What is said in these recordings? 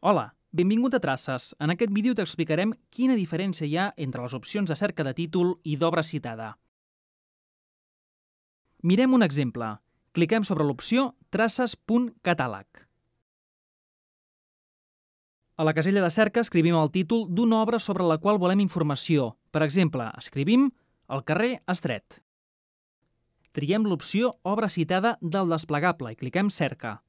Hola, benvingut a Traces. En aquest vídeo t'explicarem quina diferència hi ha entre les opcions de cerca de títol i d'obra citada. Mirem un exemple. Cliquem sobre l'opció Traces.catàleg. A la casella de cerca escrivim el títol d'una obra sobre la qual volem informació. Per exemple, escrivim El carrer Estret. Triem l'opció Obra citada del desplegable i cliquem Cerca.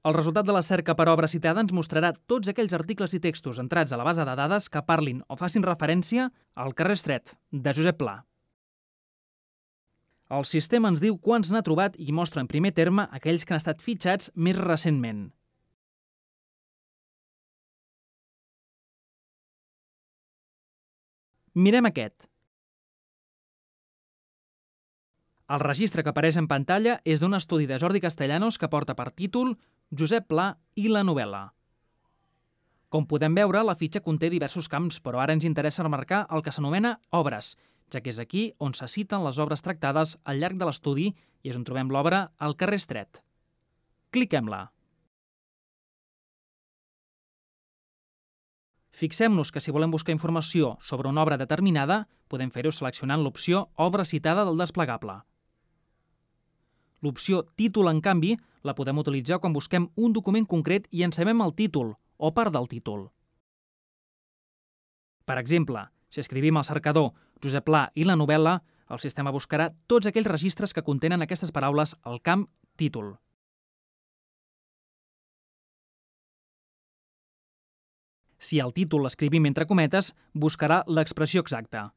El resultat de la cerca per obra citada ens mostrarà tots aquells articles i textos entrats a la base de dades que parlin o facin referència al carrer Estret, de Josep Pla. El sistema ens diu quants n'ha trobat i mostra en primer terme aquells que han estat fitxats més recentment. Mirem aquest. El registre que apareix en pantalla és d'un estudi de Jordi Castellanos que porta per títol Josep Pla i la novel·la. Com podem veure, la fitxa conté diversos camps, però ara ens interessa remarcar el que s'anomena obres, ja que és aquí on se citen les obres tractades al llarg de l'estudi i és on trobem l'obra al carrer Estret. Cliquem-la. Fixem-nos que si volem buscar informació sobre una obra determinada, podem fer-ho seleccionant l'opció Obra citada del desplegable. L'opció Títol, en canvi, la podem utilitzar quan busquem un document concret i en sabem el títol o part del títol. Per exemple, si escrivim al cercador Josep Pla i la novel·la, el sistema buscarà tots aquells registres que contenen aquestes paraules al camp Títol. Si el títol l'escrivim entre cometes, buscarà l'expressió exacta.